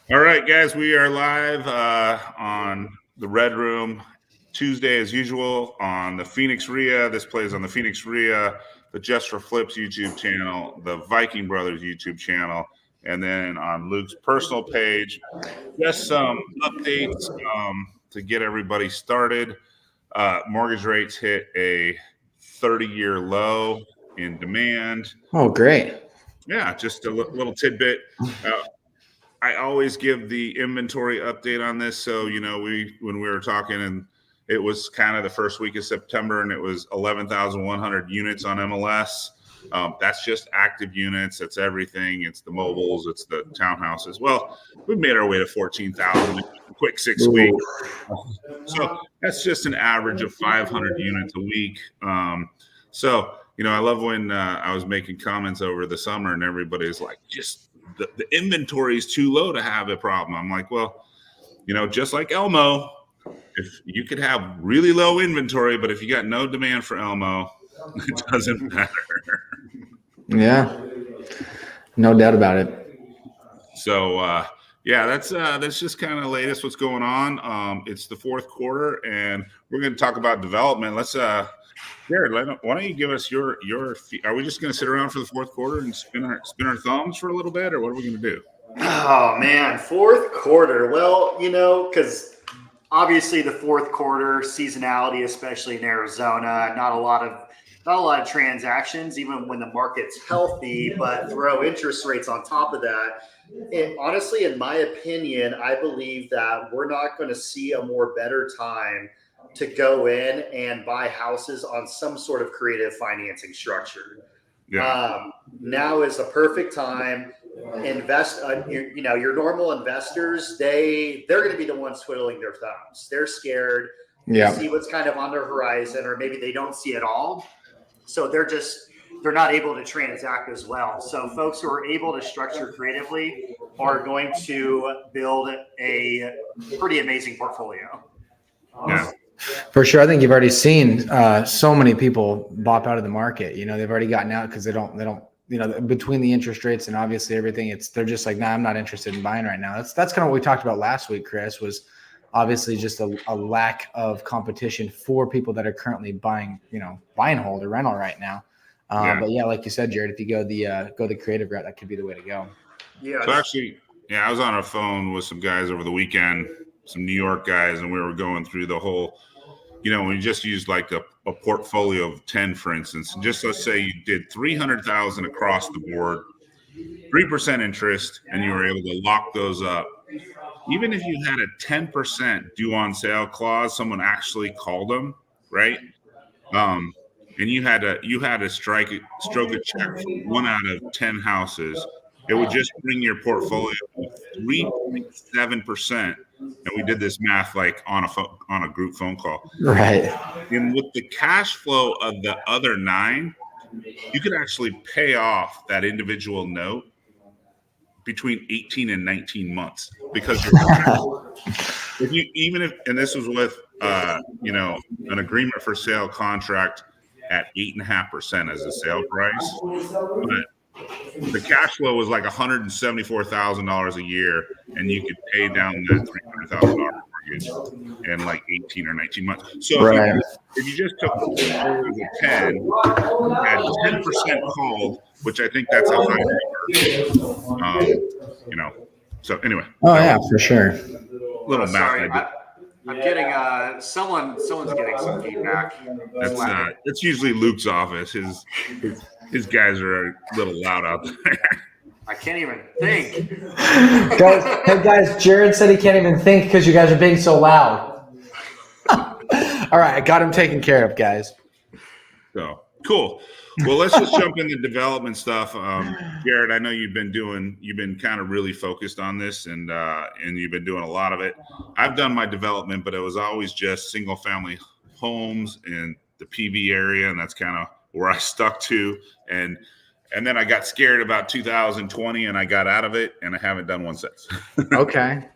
All right, guys, we are live on the Red Room Tuesday, as usual, on the Phoenix REIA. This plays on the Phoenix REIA, the Just for Flips YouTube channel, the Viking Brothers YouTube channel, and then on Luke's personal page. Just some updates to get everybody started. Mortgage rates hit a 30-year low in demand. Oh, great. Yeah, just a little tidbit. I always give the inventory update on this. So, when we were talking, and it was kind of the first week of September, and it was 11,100 units on MLS. That's just active units. That's everything. It's the mobiles. It's the townhouses. Well, we've made our way to 14,000 in a quick 6 weeks. So that's just an average of 500 units a week. I love when I was making comments over the summer, and everybody's like, just the inventory is too low to have a problem. I'm like, well, just like Elmo, if you could have really low inventory, but if you got no demand for Elmo, it doesn't matter. Yeah, no doubt about it. So, that's just kind of the latest what's going on. It's the fourth quarter, and we're going to talk about development. Let's Jared, why don't you give us your? Are we just going to sit around for the fourth quarter and spin our thumbs for a little bit, or what are we going to do? Oh man, fourth quarter. Well, because obviously the fourth quarter seasonality, especially in Arizona, not a lot of transactions, even when the market's healthy. But throw interest rates on top of that. And honestly, in my opinion, I believe that we're not going to see a more better time to go in and buy houses on some sort of creative financing structure. Yeah. Now is the perfect time. Invest. Your normal investors, they're going to be the ones twiddling their thumbs. They're scared. Yeah. To see what's kind of on the horizon, or maybe they don't see it all. So they're not able to transact as well. So folks who are able to structure creatively are going to build a pretty amazing portfolio. Yeah. For sure. I think you've already seen so many people bop out of the market. They've already gotten out because they don't, between the interest rates and obviously everything, they're just like, nah, I'm not interested in buying right now. That's kind of what we talked about last week, Chris, was obviously just a lack of competition for people that are currently buying, buy and hold or rental right now. But yeah, like you said, Jared, if you go the creative route, that could be the way to go. Yeah. So actually, I was on a phone with some guys over the weekend, some New York guys, and we were going through the whole, we just used like a portfolio of 10, for instance. And just let's say you did 300,000 across the board, 3% interest, and you were able to lock those up. Even if you had a 10% due on sale clause, someone actually called them, right? And you had to stroke a check for 1 out of 10 houses. It would just bring your portfolio to 3.7%. And we did this math like on a group phone call. Right. And with the cash flow of the other 9, you could actually pay off that individual note between 18 and 19 months, because and this was with an agreement for sale contract at 8.5% as a sale price, but the cash flow was like $174,000 a year, and you could pay down that $300,000 mortgage in like 18 or 19 months. So right. if you just took the 10, you had 10% called, which I think that's a high number. So anyway. Oh yeah, for sure. Little math. Sorry, I'm getting someone's getting some feedback. That's usually Luke's office. His guys are a little loud out there. I can't even think. Guys, Jared said he can't even think because you guys are being so loud. All right, I got him taken care of, guys. So cool. Well, let's just jump into development stuff. Jared, I know you've been kind of really focused on this, and you've been doing a lot of it. I've done my development, but it was always just single family homes in the PV area, and that's kind of where I stuck to. And then I got scared about 2020, and I got out of it, and I haven't done one since. Okay.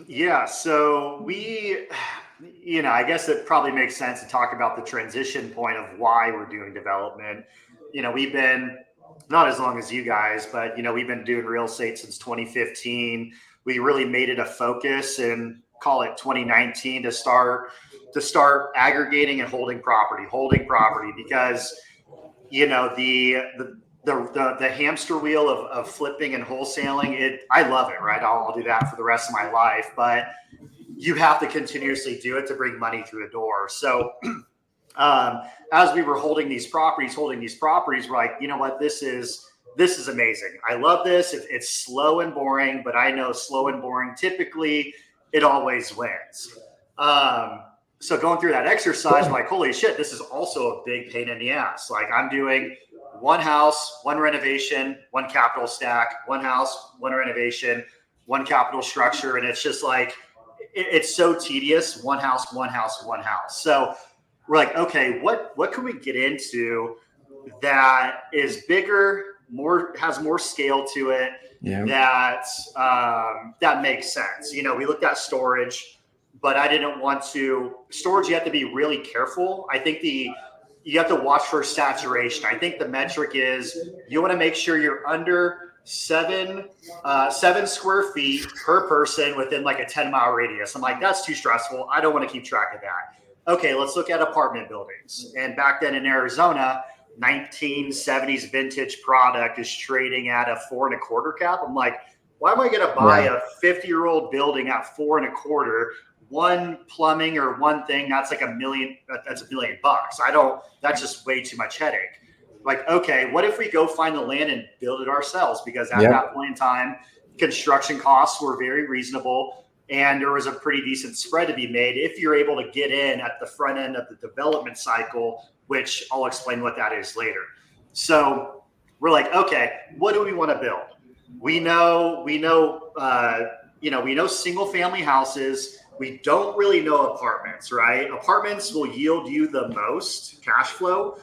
Yeah. So I guess it probably makes sense to talk about the transition point of why we're doing development. We've been not as long as you guys, but we've been doing real estate since 2015. We really made it a focus in call it 2019 to start aggregating and holding property because the hamster wheel of flipping and wholesaling, I love it, right? I'll do that for the rest of my life, but you have to continuously do it to bring money through the door. So as we were holding these properties, we're like, you know what, this is amazing. I love this. It's slow and boring, but I know slow and boring, typically it always wins. So going through that exercise, I'm like, holy shit, this is also a big pain in the ass. Like I'm doing one house, one renovation, one capital stack, one house, one renovation, one capital structure. And it's just like, it's so tedious. One house. So we're like, okay, what can we get into that is bigger, has more scale to it, that makes sense. We looked at storage, but I didn't want to. Storage, you have to be really careful. I think you have to watch for saturation. I think the metric is you want to make sure you're under 7 square feet per person within like a 10-mile radius. I'm like, that's too stressful. I don't want to keep track of that. Okay, let's look at apartment buildings. And back then in Arizona, 1970s vintage product is trading at a 4.25 cap. I'm like, why am I going to buy a 50-year-old building at 4.25? One plumbing or one thing, that's like $1 million. That's $1 million. That's just way too much headache. Like, okay, what if we go find the land and build it ourselves? Because at that point in time, construction costs were very reasonable and there was a pretty decent spread to be made if you're able to get in at the front end of the development cycle, which I'll explain what that is later. So we're like, okay, what do we want to build? We know single family houses. We don't really know apartments, right? Apartments will yield you the most cash flow,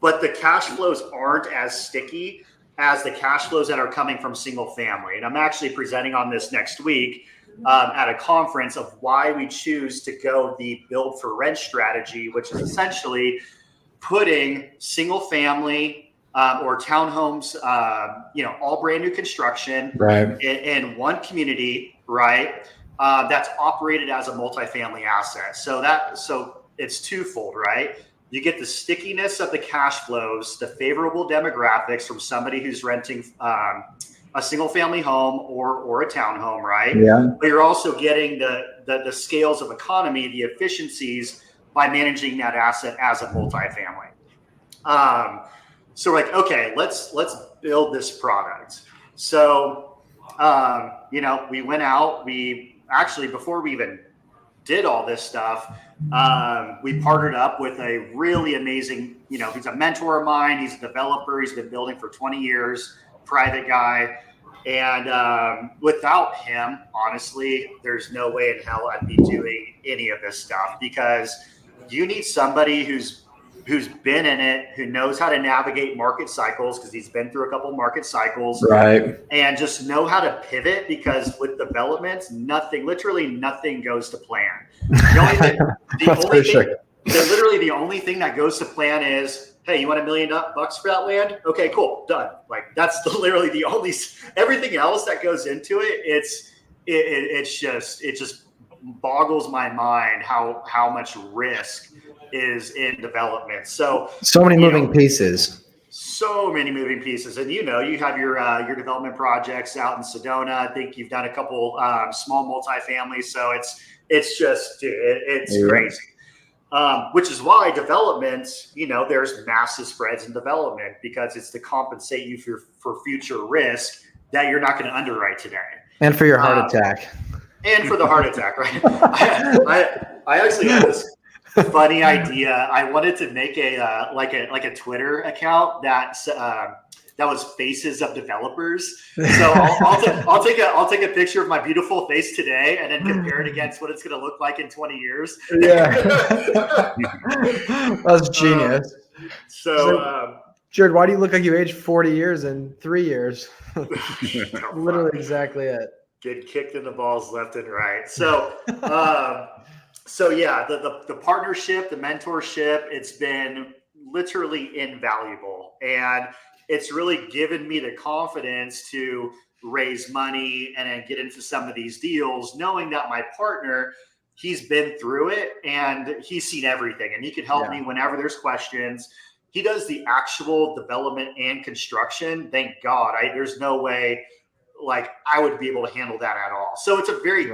but the cash flows aren't as sticky as the cash flows that are coming from single family. And I'm actually presenting on this next week at a conference of why we choose to go the build for rent strategy, which is essentially putting single family or townhomes, all brand new construction in one community, right? That's operated as a multifamily asset. So it's twofold, right? You get the stickiness of the cash flows, the favorable demographics from somebody who's renting a single family home or a townhome, right? Yeah. But you're also getting the scales of economy, the efficiencies by managing that asset as a multifamily. So we're like, okay, let's build this product. So, we went out, before we even did all this stuff, we partnered up with a really amazing, he's a mentor of mine. He's a developer. He's been building for 20 years, private guy. And without him, honestly, there's no way in hell I'd be doing any of this stuff, because you need somebody who's been in it, who knows how to navigate market cycles, because he's been through a couple market cycles, right? And just know how to pivot, because with developments, literally nothing goes to plan. The only thing that goes to plan is, hey, you want $1 million for that land? Okay, cool, done. Like that's literally the only. Everything else that goes into it, it just boggles my mind how much risk is in development. So many moving pieces. So many moving pieces. And you have your development projects out in Sedona. I think you've done a couple small multifamilies. So it's just, dude, it's crazy. Which is why development, there's massive spreads in development, because it's to compensate you for future risk that you're not going to underwrite today. And for your heart attack. And for the heart attack, right? I actually had this funny idea. I wanted to make a Twitter account that was faces of developers. So I'll take a picture of my beautiful face today and then compare it against what it's going to look like in 20 years. Yeah, that's genius. Jared, why do you look like you aged 40 years in 3 years? Literally exactly it. Get kicked in the balls left and right. So yeah, the partnership, the mentorship, it's been literally invaluable. And it's really given me the confidence to raise money and then get into some of these deals, knowing that my partner, he's been through it and he's seen everything and he can help me whenever there's questions. He does the actual development and construction. Thank God. There's no way like I would be able to handle that at all. So it's a very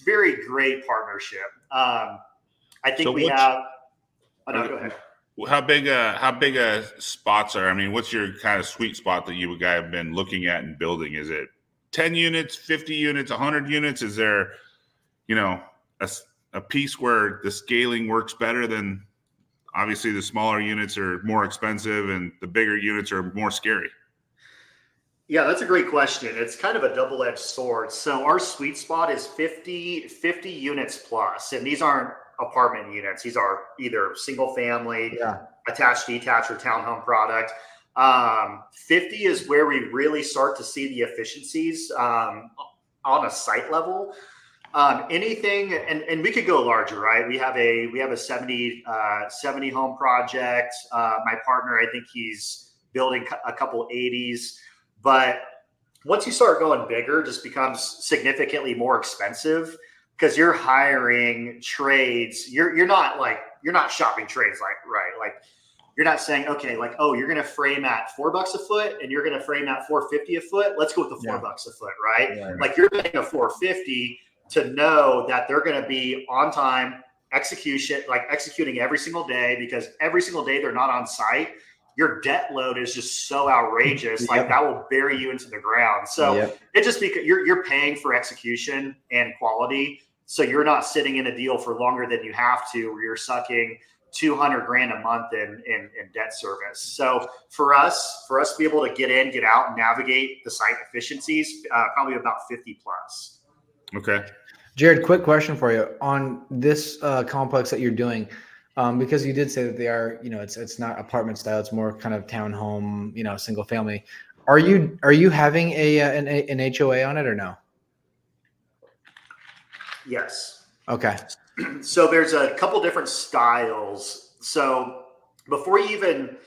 very great partnership. I think we have. Oh, no, go ahead. How big spots are? I mean, what's your kind of sweet spot that you guys have been looking at and building? Is it 10 units, 50 units, 100 units? Is there, a piece where the scaling works better than obviously the smaller units are more expensive and the bigger units are more scary? Yeah, that's a great question. It's kind of a double-edged sword. So our sweet spot is 50 units plus, and these aren't apartment units. These are either single family, attached, detached, or townhome product. 50 is where we really start to see the efficiencies on a site level. Anything, and we could go larger, right? We have a 70 home project. My partner, I think he's building a couple 80s. But once you start going bigger, it just becomes significantly more expensive because you're hiring trades. You're not shopping trades like you're not saying, okay, like, oh, you're going to frame at $4 a foot and you're going to frame at $4.50 a foot. Let's go with the $4 a foot, right? Like you're paying a $4.50 to know that they're going to be on time executing every single day, because every single day they're not on site. Your debt load is just so outrageous. Like that will bury you into the ground. So it just because you're paying for execution and quality. So you're not sitting in a deal for longer than you have to, where you're sucking $200,000 a month in debt service. So for us to be able to get in, get out, and navigate the site efficiencies, probably about 50 plus. Okay. Jared, quick question for you on this complex that you're doing. Because you did say that they are, it's not apartment style; it's more kind of townhome, single family. Are you having an HOA on it or no? Yes. Okay. So there's a couple different styles. So before you even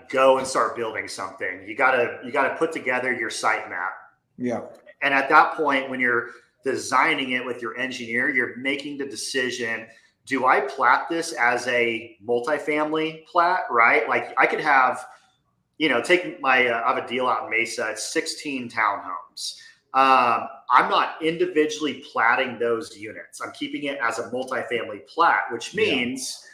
go and start building something, you gotta put together your site map. Yeah. And at that point, when you're designing it with your engineer, you're making the decision. Do I plat this as a multifamily plat, right? Like I could have, take I have a deal out in Mesa. It's 16 townhomes. I'm not individually platting those units. I'm keeping it as a multifamily plat, which means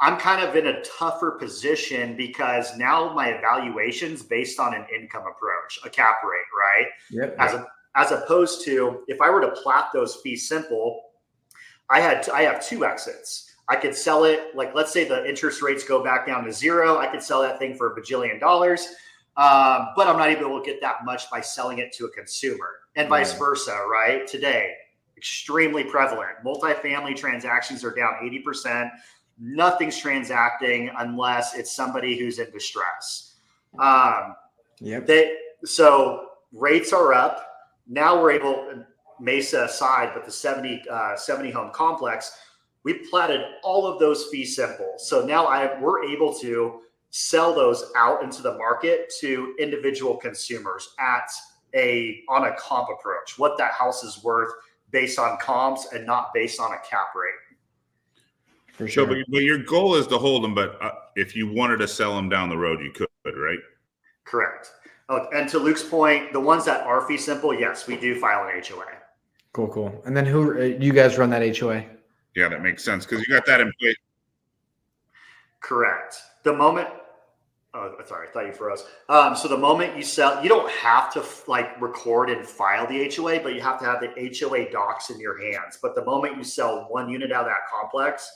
I'm kind of in a tougher position because now my evaluation's based on an income approach, a cap rate, right? Yep. As opposed to if I were to plat those fee simple, I have two exits. I could sell it, let's say the interest rates go back down to zero. I could sell that thing for $1 bajillion, but I'm not able to get that much by selling it to a consumer, and vice versa, right? Today, extremely prevalent. Multifamily transactions are down 80%. Nothing's transacting unless it's somebody who's in distress. So rates are up. Now we're able, Mesa aside, but the 70 home complex, we platted all of those fee simple. So now we're able to sell those out into the market to individual consumers on a comp approach, what that house is worth based on comps and not based on a cap rate. For sure. So, but your goal is to hold them, but if you wanted to sell them down the road, you could, right? Correct. And to Luke's point, the ones that are fee simple, yes, we do file an HOA. Cool. And then who you guys run that HOA? Yeah, that makes sense because you got that in place. Correct. The moment, sorry, I thought you froze. So the moment you sell, you don't have to record and file the HOA, but you have to have the HOA docs in your hands. But the moment you sell one unit out of that complex,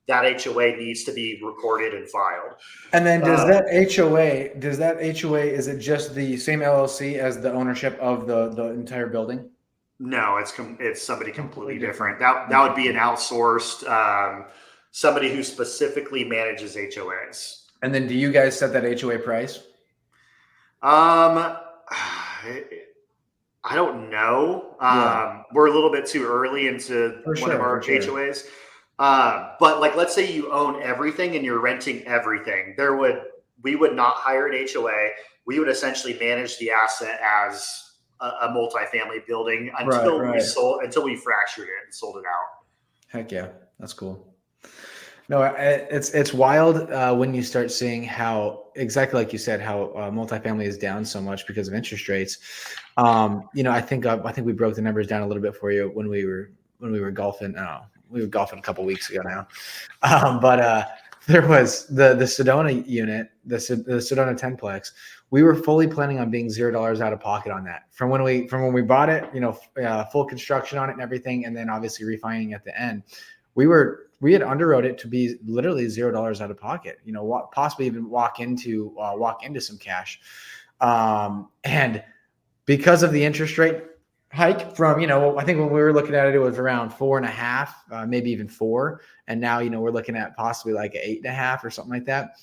that HOA needs to be recorded and filed. And then does that HOA, is it just the same LLC as the ownership of the entire building? No, it's somebody completely different. That would be an outsourced, somebody who specifically manages HOAs. And then do you guys set that HOA price? I don't know. We're a little bit too early into one of our HOAs. But let's say you own everything and you're renting everything. There we would not hire an HOA. We would essentially manage the asset as a multifamily building until we fractured it and sold it out. Heck yeah, that's cool. No, it's wild when you start seeing how, exactly like you said, how multifamily is down so much because of interest rates. I think we broke the numbers down a little bit for you when we were golfing. We were golfing a couple weeks ago now, but there was the Sedona unit, the Sedona 10-plex. We were fully planning on being $0 out of pocket on that from when we bought it. Full construction on it and everything, and then obviously refining at the end. We had underwrote it to be literally $0 out of pocket. Possibly even walk into some cash, and because of the interest rate hike from, I think when we were looking at it, it was around 4.5, maybe even 4. And now, we're looking at possibly like 8.5 or something like that.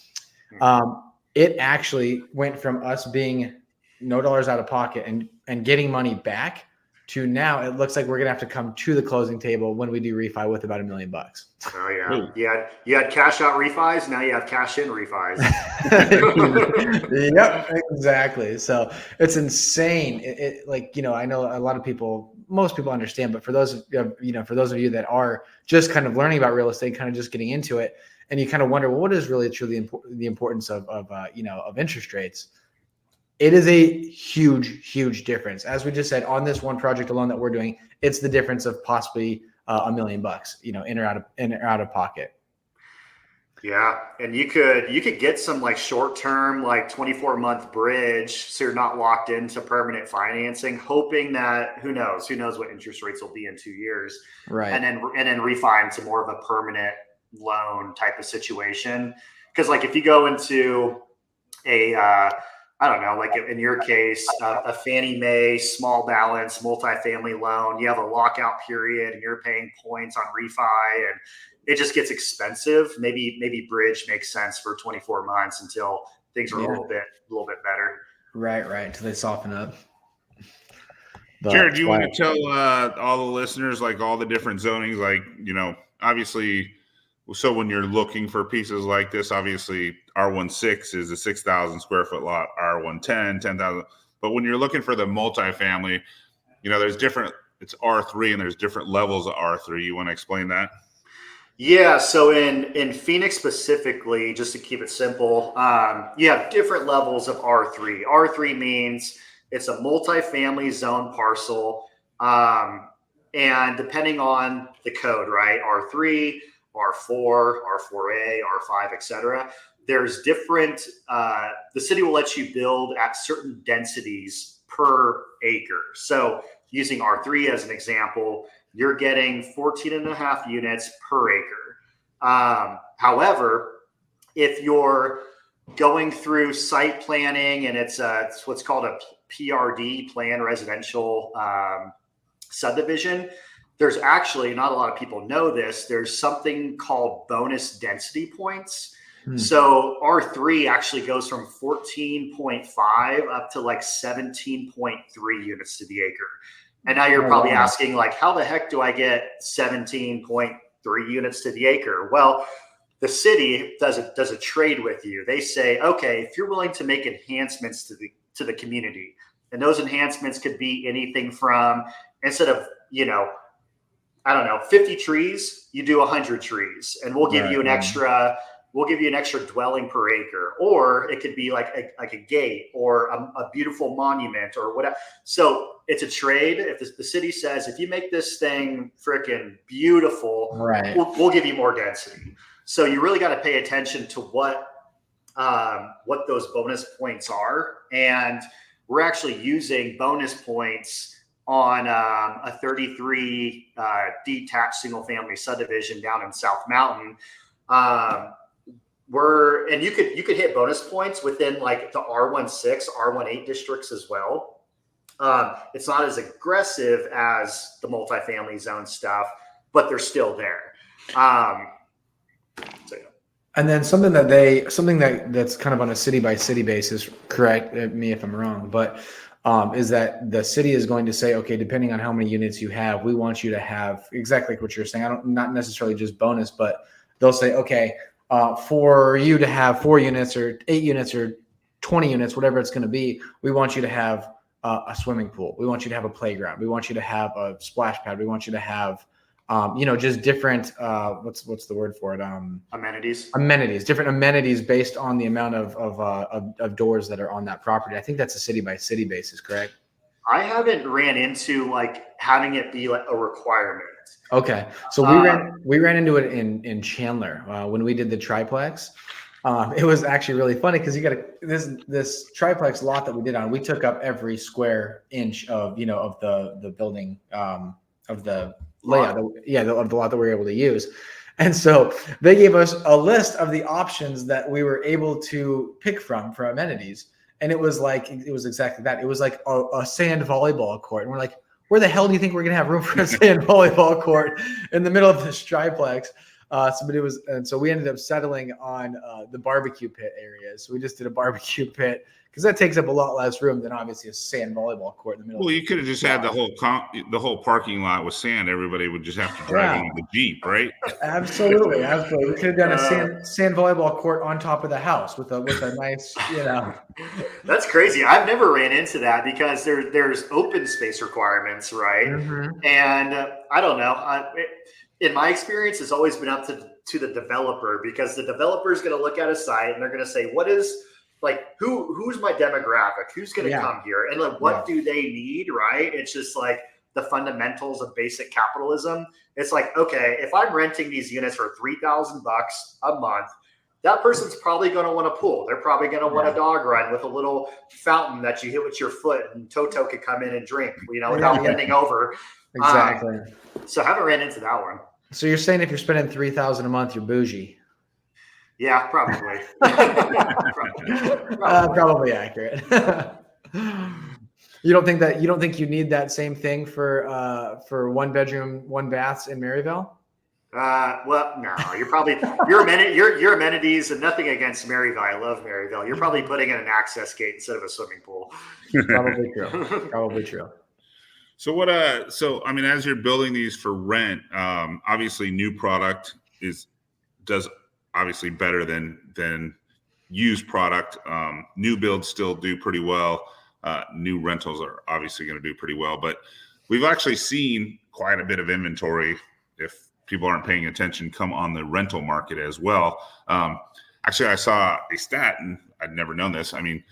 It actually went from us being no dollars out of pocket and getting money back to now it looks like we're going to have to come to the closing table when we do refi with about $1 million. Oh yeah. You had cash out refis. Now you have cash in refis. Yep, exactly. So it's insane. I know a lot of people, most people understand, but for those of you that are just kind of learning about real estate, kind of just getting into it, and you kind of wonder, well, what is really truly the importance of interest rates? It is a huge, huge difference. As we just said, on this one project alone that we're doing, it's the difference of possibly $1 million, in or out of pocket. Yeah. And you could get some like short-term, like 24-month bridge. So you're not locked into permanent financing, hoping that who knows what interest rates will be in 2 years. Right. And then refi into more of a permanent loan type of situation. Cause like if you go into I don't know, like in your case, a Fannie Mae small balance multifamily loan, you have a lockout period and you're paying points on refi and it just gets expensive. Maybe bridge makes sense for 24 months until things are a little bit better. Right. Until they soften up. But Jared, do you want to tell all the listeners, like all the different zonings, like, obviously, so when you're looking for pieces like this, obviously R16 is a 6,000 square foot lot, R110, 10,000. But when you're looking for the multifamily, there's different, it's R3 and there's different levels of R3. You want to explain that? Yeah. So in Phoenix specifically, just to keep it simple, you have different levels of R3. R3 means it's a multifamily zone parcel. And depending on the code, right? R3, R4, R4A, R5, etc. There's different, the city will let you build at certain densities per acre. So using R3 as an example, you're getting 14.5 units per acre. However, if you're going through site planning and it's what's called a PRD, planned residential subdivision, there's actually, not a lot of people know this, there's something called bonus density points. So R3 actually goes from 14.5 up to like 17.3 units to the acre. And now you're probably asking, like, how the heck do I get 17.3 units to the acre? Well, the city does a trade with you. They say, okay, if you're willing to make enhancements to the community, and those enhancements could be anything from, instead of, 50 trees, you do 100 trees, and we'll give you an extra dwelling per acre, or it could be like a gate or a beautiful monument or whatever. So it's a trade. If the city says, if you make this thing freaking beautiful, right, we'll give you more density. So you really got to pay attention to what those bonus points are. And we're actually using bonus points on a 33 detached single family subdivision down in South Mountain. And you could hit bonus points within like the R16, R18 districts as well. It's not as aggressive as the multifamily zone stuff, but they're still there. And then something that's kind of on a city by city basis, correct me if I'm wrong, but is that the city is going to say, okay, depending on how many units you have, we want you to have exactly like what you're saying. Not necessarily just bonus, but they'll say, okay, for you to have 4 units or 8 units or 20 units, whatever it's going to be, we want you to have a swimming pool. We want you to have a playground. We want you to have a splash pad. We want you to have, just different, what's the word for it? Amenities, different amenities based on the amount of doors that are on that property. I think that's a city by city basis, correct? I haven't ran into like having it be like a requirement. Okay. So we ran into it in Chandler when we did the triplex. It was actually really funny because you got this triplex lot that we did on. We took up every square inch of the building of the layout, of the lot that we were able to use. And so they gave us a list of the options that we were able to pick from for amenities, and it was exactly that. It was like a sand volleyball court, and we're like, where the hell do you think we're gonna have room for a sand volleyball court in the middle of this triplex? So we ended up settling on the barbecue pit area. So we just did a barbecue pit because that takes up a lot less room than obviously a sand volleyball court in the middle. Well, you could have just had the whole parking lot with sand. Everybody would just have to drive in the Jeep, right? Absolutely. We could have done a sand volleyball court on top of the house with a nice, That's crazy. I've never ran into that because there's open space requirements, right? Mm-hmm. And I don't know. In my experience, it's always been up to the developer, because the developer is going to look at a site and they're going to say, what is like, who's my demographic? Who's going to come here? And like, what do they need? Right. It's just like the fundamentals of basic capitalism. It's like, okay, if I'm renting these units for $3,000 a month, that person's probably going to want a pool. They're probably going to want a dog run with a little fountain that you hit with your foot, and Toto could come in and drink, without bending over. Exactly. So I haven't ran into that one. So you're saying if you're spending $3,000 a month, you're bougie? Yeah, probably. Probably accurate. You don't think you need that same thing for 1 bedroom, 1 baths in Maryville? Well, no, your amenities, and nothing against Maryville. I love Maryville. You're probably putting in an access gate instead of a swimming pool. Probably true. Probably true. So as you're building these for rent, obviously new product does obviously better than used product. New builds still do pretty well. New rentals are obviously going to do pretty well, but we've actually seen quite a bit of inventory, if people aren't paying attention, come on the rental market as well. Actually, I saw a stat, and I'd never known this. I mean,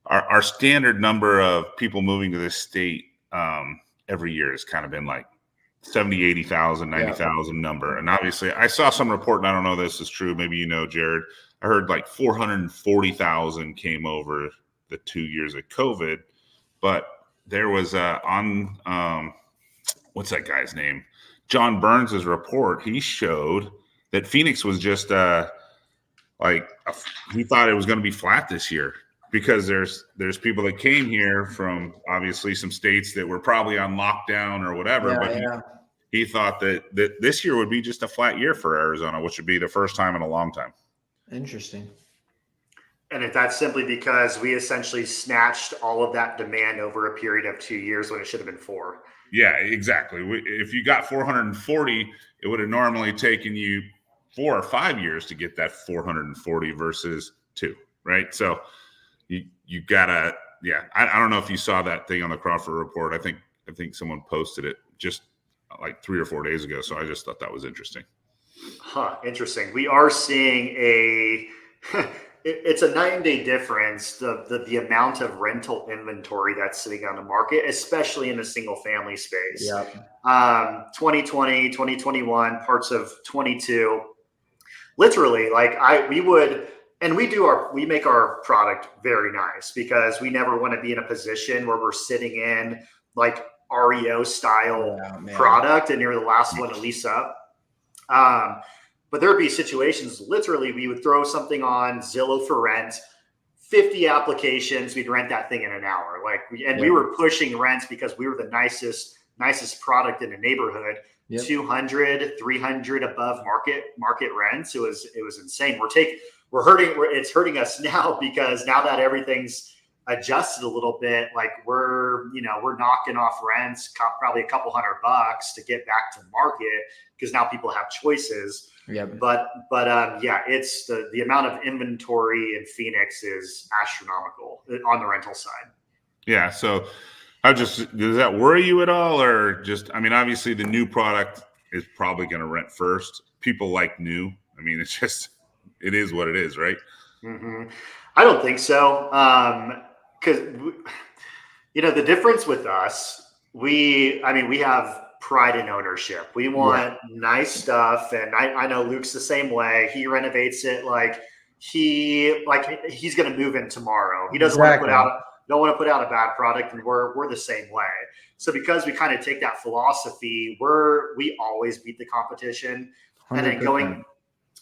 our standard number of people moving to this state every year has kind of been like 70, 80,000, 90,000 number. And obviously I saw some report, and I don't know if this is true. Maybe Jared, I heard like 440,000 came over the 2 years of COVID, but there was what's that guy's name? John Burns' report. He showed that Phoenix was just he thought it was going to be flat this year, because there's people that came here from obviously some states that were probably on lockdown or whatever, he thought that this year would be just a flat year for Arizona, which would be the first time in a long time. Interesting. And if that's simply because we essentially snatched all of that demand over a period of 2 years when it should have been 4. Yeah, exactly. If you got 440, it would have normally taken you 4 or 5 years to get that 440 versus 2, right? So you gotta, I don't know if you saw that thing on the Crawford report. I think someone posted it just like 3 or 4 days ago. So I just thought that was interesting. Interesting. We are seeing it's a night and day difference, the amount of rental inventory that's sitting on the market, especially in the single family space. 2020, 2021, parts of 22, literally, we make our product very nice, because we never want to be in a position where we're sitting in like REO style product and you're the last one to lease up. But there would be situations, literally, we would throw something on Zillow for rent, 50 applications, we'd rent that thing in an hour. We were pushing rents because we were the nicest product in the neighborhood. 200, 300 above market rents. It was insane. It's hurting us now, because now that everything's adjusted a little bit, like we're knocking off rents probably $200 to get back to market, because now people have choices. Yep. But yeah, it's the amount of inventory in Phoenix is astronomical on the rental side. Yeah. So does that worry you at all, or just, I mean, obviously the new product is probably going to rent first. People like new. I mean, it is what it is, right? I don't think so. Because the difference with us, we have pride in ownership. We want nice stuff, and I know Luke's the same way. He renovates it like he's going to move in tomorrow. He doesn't want to put out a bad product, and we're the same way. So because we kind of take that philosophy, we always beat the competition, 100%.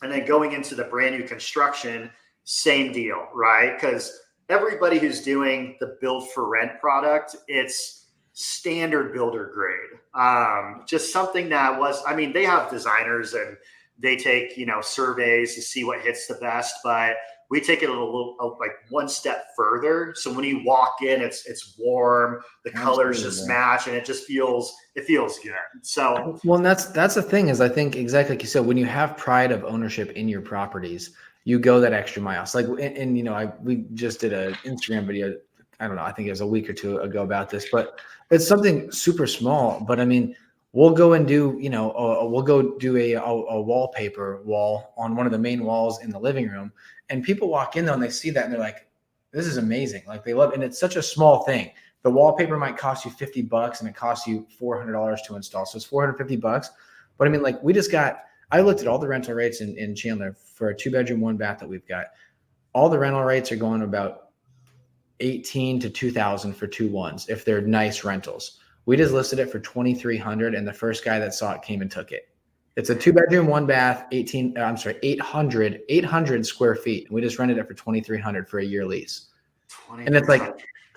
and then going into the brand new construction, same deal, right? Because everybody who's doing the build for rent product, it's standard builder grade. Just something that they have designers and they take, surveys to see what hits the best, but we take it a little like one step further. So when you walk in, it's warm, the colors just match, and it feels good. So, well, and that's the thing is, I think exactly like you said, when you have pride of ownership in your properties, you go that extra mile. So like, and we just did an Instagram video. I don't know, I think it was a week or two ago about this, but it's something super small. But I mean, we'll go and do, we'll go do a wallpaper wall on one of the main walls in the living room, and people walk in there and they see that and they're like, "This is amazing!" Like they love it. And it's such a small thing. The wallpaper might cost you $50, and it costs you $400 to install, so it's $450. But I mean, like I looked at all the rental rates in Chandler for a 2-bedroom, 1-bath that we've got. All the rental rates are going about $18,000 to $2,000 for 2-1s if they're nice rentals. We just listed it for $2,300, and the first guy that saw it came and took it. It's a 2-bedroom, 1-bath, 800 square feet. And we just rented it for $2,300 for a year lease. And it's like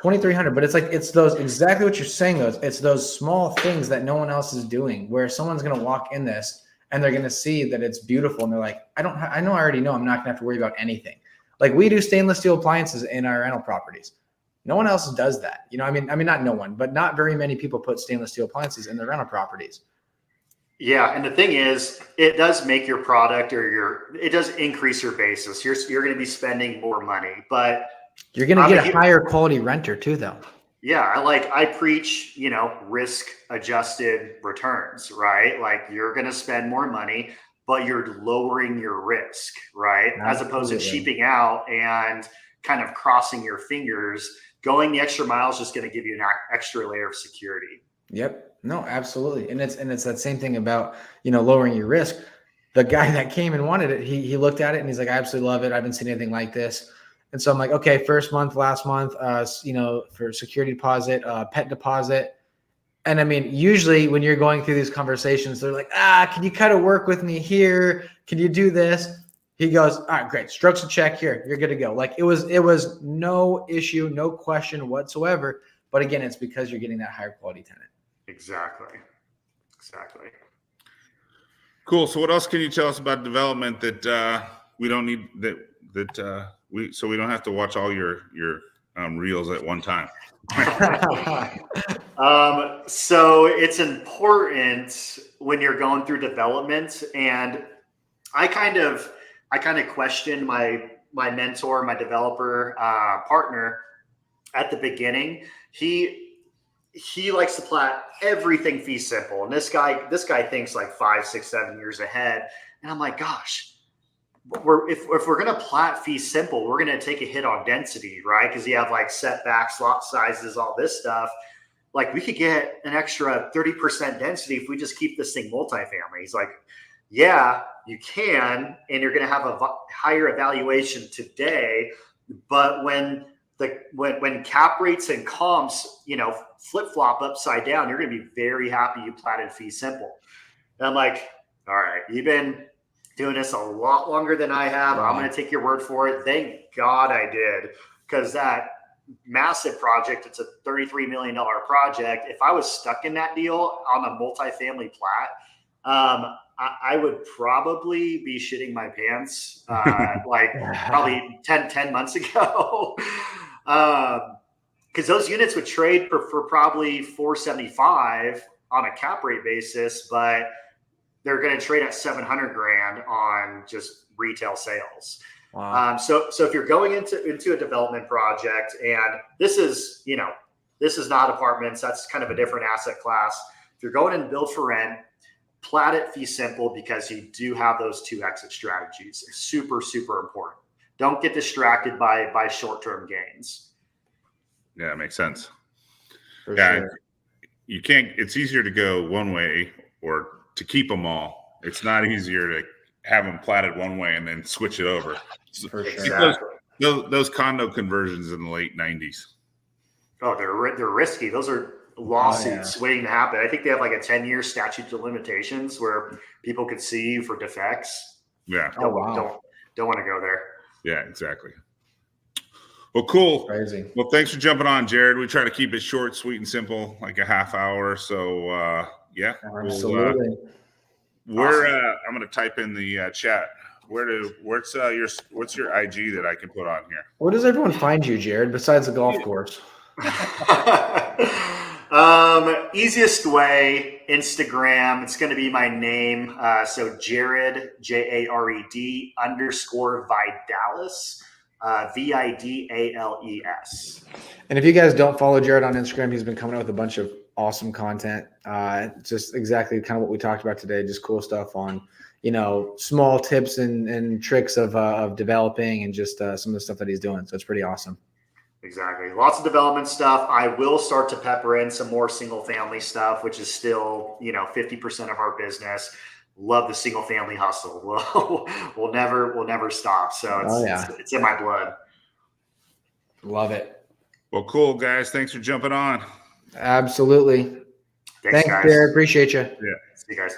$2,300, but it's those, exactly what you're saying. It's those small things that no one else is doing, where someone's going to walk in this and they're going to see that it's beautiful. And they're like, I already know I'm not going to have to worry about anything. Like we do stainless steel appliances in our rental properties. No one else does that. I mean, not no one, but not very many people put stainless steel appliances in their rental properties. Yeah. And the thing is, it does make your product it does increase your basis. You're going to be spending more money, but you're going to get a higher quality renter too, though. Yeah. I preach, risk adjusted returns, right? Like you're going to spend more money, but you're lowering your risk, right? Absolutely. As opposed to cheaping out and kind of crossing your fingers. Going the extra mile is just going to give you an extra layer of security. Yep. No, absolutely. And it's that same thing about, lowering your risk. The guy that came and wanted it, he looked at it and he's like, I absolutely love it. I haven't seen anything like this. And so I'm like, okay, first month, last month, for security deposit, pet deposit. And I mean, usually when you're going through these conversations, they're like, can you kind of work with me here? Can you do this? He goes, all right, great. Strokes a check here. You're good to go. Like it was no issue, no question whatsoever. But again, it's because you're getting that higher quality tenant. Exactly. Cool. So what else can you tell us about development that we don't need so we don't have to watch all your reels at one time? So it's important when you're going through development, and I kind of questioned my mentor, my developer partner at the beginning. He likes to plat everything fee simple, and this guy thinks like 5, 6, 7 years ahead. And I'm like, gosh, if we're gonna plat fee simple, we're gonna take a hit on density, right? Because you have like setbacks, lot sizes, all this stuff. Like we could get an extra 30% density if we just keep this thing multifamily. He's like, yeah, you can, and you're gonna have a higher evaluation today, but when cap rates and comps, flip flop upside down, you're going to be very happy you platted fee simple. And I'm like, all right, you've been doing this a lot longer than I have. I'm going to take your word for it. Thank God I did, because that massive project, it's a $33 million project. If I was stuck in that deal on a multifamily plat, I would probably be shitting my pants probably 10 months ago. Because those units would trade for probably $475 on a cap rate basis, but they're going to trade at 700 grand on just retail sales. Wow. So if you're going into a development project, and this is not apartments, that's kind of a different asset class. If you're going in build for rent, plat it fee simple, because you do have those 2 exit strategies. It's super, super important. Don't get distracted by short-term gains. Yeah, it makes sense. For Yeah, sure. you can't. It's easier to go one way or to keep them all. It's not easier to have them platted one way and then switch it over. For sure. Exactly. Those condo conversions in the late 90s. Oh, they're risky. Those are lawsuits waiting to happen. I think they have like a 10-year statute of limitations where people could sue you for defects. Yeah. Oh, wow. Don't want to go there. Yeah, exactly. Well, cool. Crazy. Well, thanks for jumping on, Jared. We try to keep it short, sweet, and simple, like a half hour. So, yeah. Absolutely. I'm going to type in the chat. What's your IG that I can put on here? Where does everyone find you, Jared, besides the golf course? Easiest way, Instagram. It's going to be my name. So Jared, JARED _Vidalis, VIDALES. And if you guys don't follow Jared on Instagram, he's been coming out with a bunch of awesome content. Just exactly kind of what we talked about today. Just cool stuff on, small tips and tricks of developing, and just some of the stuff that he's doing. So it's pretty awesome. Exactly. Lots of development stuff. I will start to pepper in some more single family stuff, which is still, 50% of our business. Love the single family hustle. We'll never stop. So it's in my blood. Love it. Well, cool, guys. Thanks for jumping on. Absolutely. Thanks, guys. Jared. Appreciate you. Yeah. See you guys.